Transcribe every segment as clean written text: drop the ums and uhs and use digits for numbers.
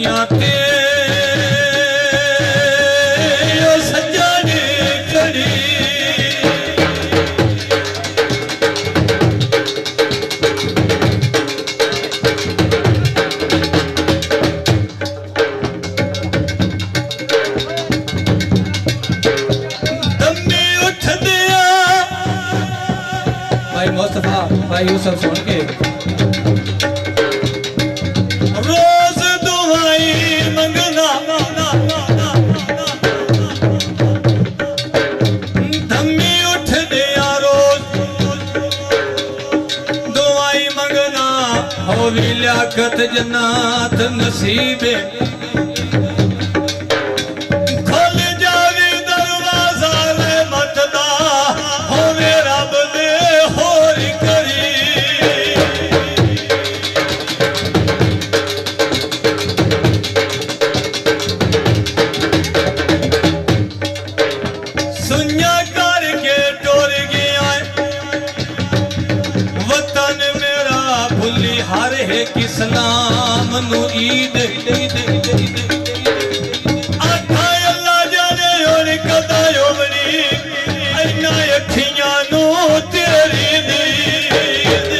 दुनिया ते सजाने करी मुस्तफा भाई यूसुफ सुन के रोज दुआई मंगना धम्मी उठ दिया रोज दुआई मंगना हो भी लियाकत जन्नत नसीबे खुल जावे दरवाजा रहमत दा होवे रब दे होर करी सुनिया करके टोर गया वतन मेरा भुली हर एक इस्लाम नु ईद आखा अल्लाह जाने और कदा योमनी ऐना अखियां नु तेरी नींद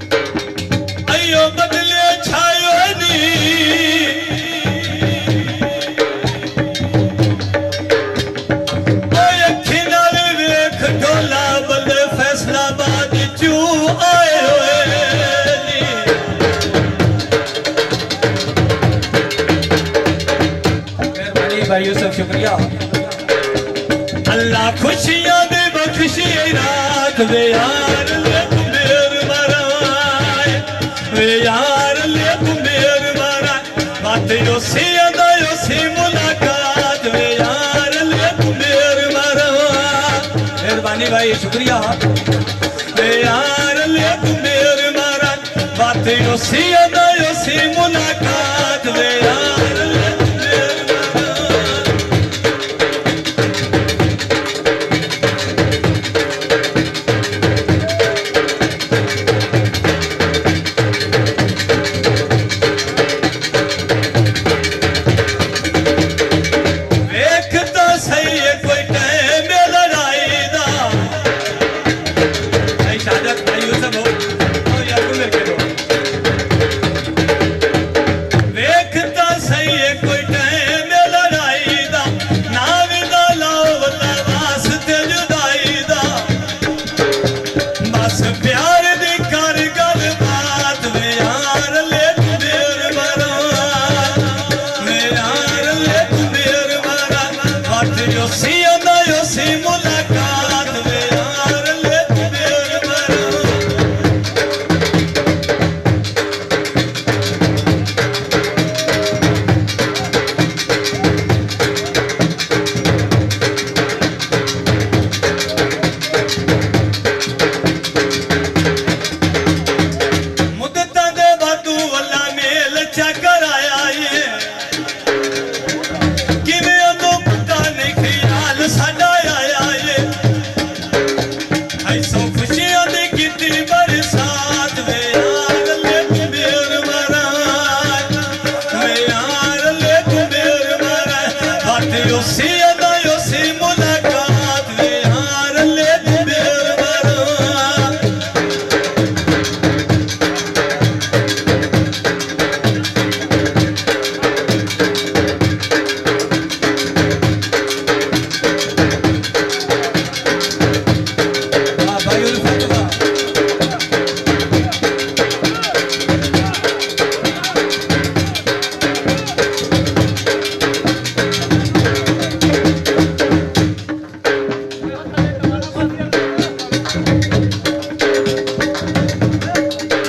अयो बदले छायो नी ओए अखी नाल वेख ढोला बंदे फैसलाबाद चू आए होए नी मेहरबानी भाई यूसुफ शुक्रिया अल्लाह खुशियां दे बख्शी रात वे यार ले तू मेर मराए वे यार ले तू मेर मराए बात यो सी अदा यो सी मुलाकात वे यार ले तू मेर मराए मेहरबानी भाई शुक्रिया वे यार ले तू मेर मराए बात यो सी अदा यो सी मुलाकात वे यार ले तू मेर मराए वेखता सही है कोई टाइम लड़ाई दा भाई शादत भाई यूसुफ हो तो यार तुम मेरे के वेखता सही है कोई टाइम लड़ाई दा ना विदा लाओ वास्ते जुदाई दा बस प्यार दी कर गल बात वे यार ले तू मेर मरा वे यार ले तू मेर मरा बात यो सी अदा यो सी मुलाकात वे यार ले तू मेर मरा मुद्दतां दे वादू वल्ला मेल चक्कर आया ये किवें उदों पता नहीं ख्याल साडा आया ये ऐसों खुशियां दी कीती बरसात वे यार ले तू मेर मरा वे यार ले तू मेर मरा बात यो सी अदा यो सी मुलाकात वे यार ले तू मेर मरा हाँ भाई उल्फत का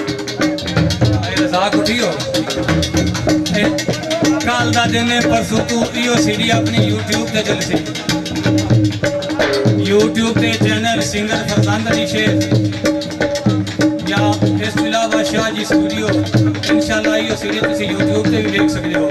भाई रज़ाक उठियो काल दा दिन है परसों तू इो सीडी अपनी यूट्यूब ते चल सी यूट्यूब ते चैनल सिंगर फरजान अली शेर या इस तो इलावा शाह जी स्टूडियो इंशाल्लाह इो सीडी तुसी यूट्यूब ते भी देख सकते हो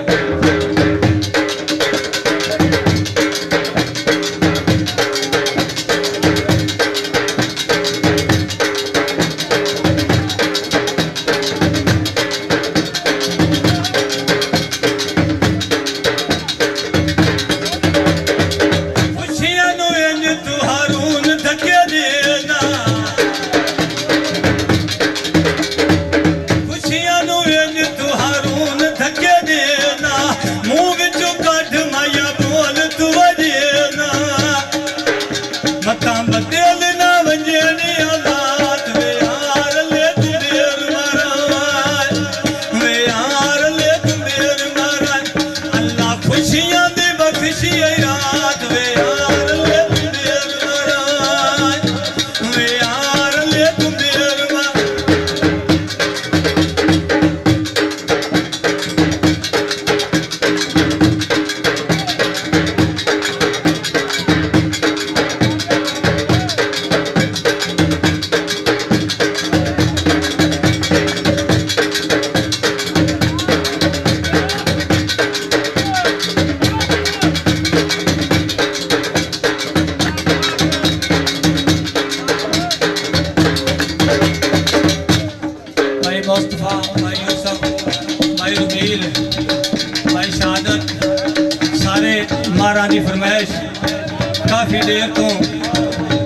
काफ़ी देर तो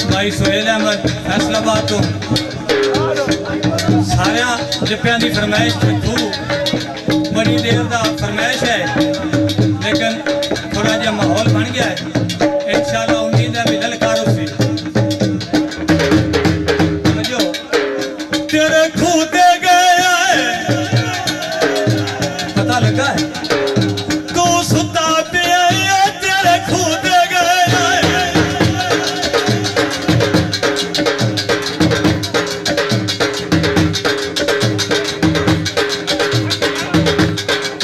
भाई सोहेल अहमद फैसलाबाद तो सारे जप्पियां की फरमाइश थू बड़ी देर का फरमाइश है, लेकिन थोड़ा जहा माहौल बन गया है। इंशाअल्लाह उम्मीद है भी ललकारो से तेरे खूते गया है, पता लगा है तू सुता पिया है, तेरे खूते गया है।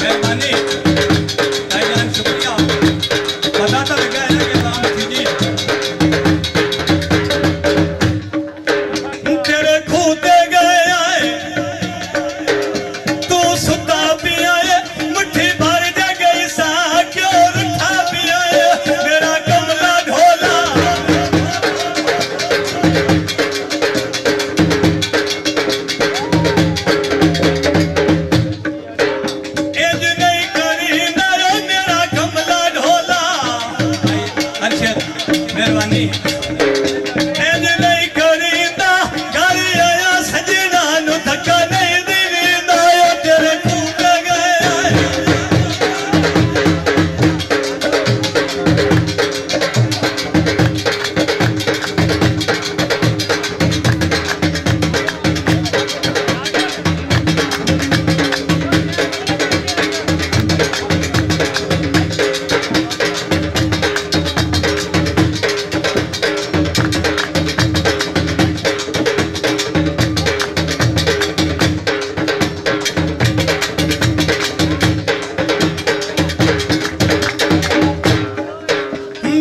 मेहरबानी भाईजान, शुक्रिया। पता तो लगा है ना कि राम जी तेरे खूते गया है, तू सुता पिया है, मुट्ठी भर जा गई सा क्यों रुठा पिया है, मेरा कमला ढोला। इंज नहीं करी ना रो मेरा कमला ढोला, अरशद मेहरबानी। इंज नहीं करी ना घर आया सजना नु धक्का नहीं दीदा, तेरे खूते गया है।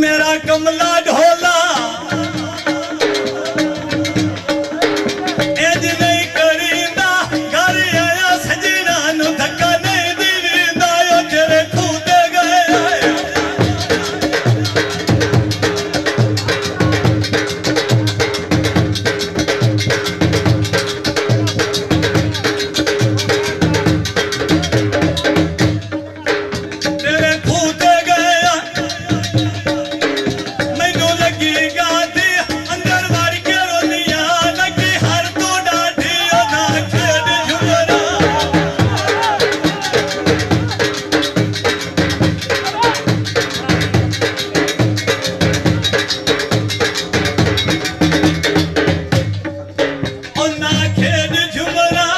मेरा कमला ढोला इंज नहीं करींदा, घर आया सजना नु धक्का नहीं दीदा, तेरे खूते गया है। तेरे खूते गया मैनू लगी गादी, अंदर वार के रोनिया लगी हर तू डाठी, ओ ना खेड झुमरा। ओ ना खेड झुमरा,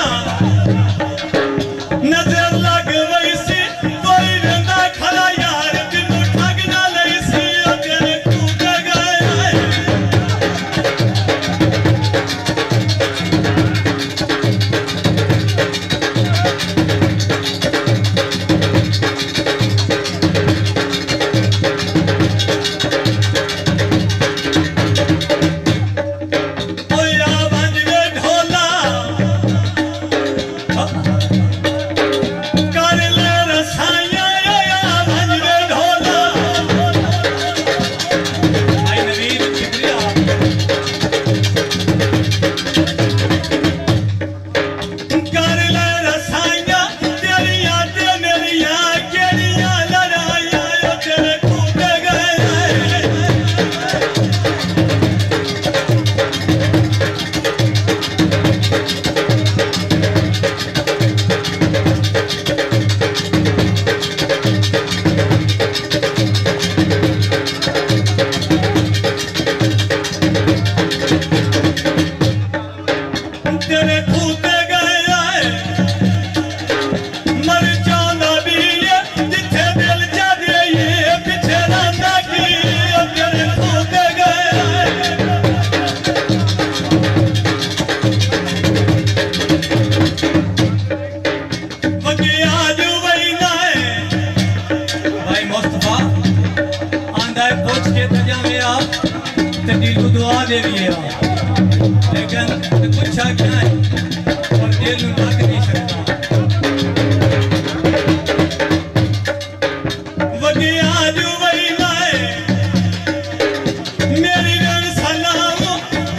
नजर लग गई सी कोई रंदा खड़ा यार, जिन्नू ठग ना लई सी, ओ तेरे खूते गया है। ओ या बंजवे ढोला, कर ले रसाइयां, ओ या बंजवे ढोला। भाई नवीद शुक्रिया। कर ले रसाइयां, तेरियां ते मेरियां केड़ियां लड़ाइयां, ओ तेरे खूते गया है। तेरे खूते गया है, मर जाना भी है, जिथे दिल जादे ये पिछे रंदा की, ओ तेरे खूते गया है। वगिया जो वहीना है, भाई मुस्तफा आंदा है पूछ के तो जावे आप ते दिल को दुआ दे भी है, लेकिन पूछा क्या है और दिल में ढक नहीं सकता। वगिया जो वहीना है, मेरी रन सलाम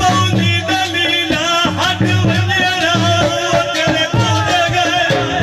पौनी दलीला हट वनेरा, ओ तेरे खूते गया है।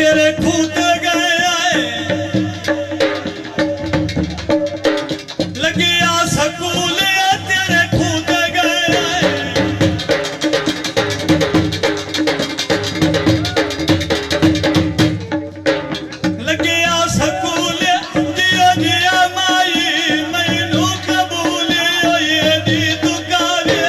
तेरे खूत गए आए लगिया सकूल तेरे खूत गए आए लगिया सकूल दियो दिया माई मैनू कबूल ये दी दुकावे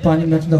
5 ਮਿੰਟ ਦਾ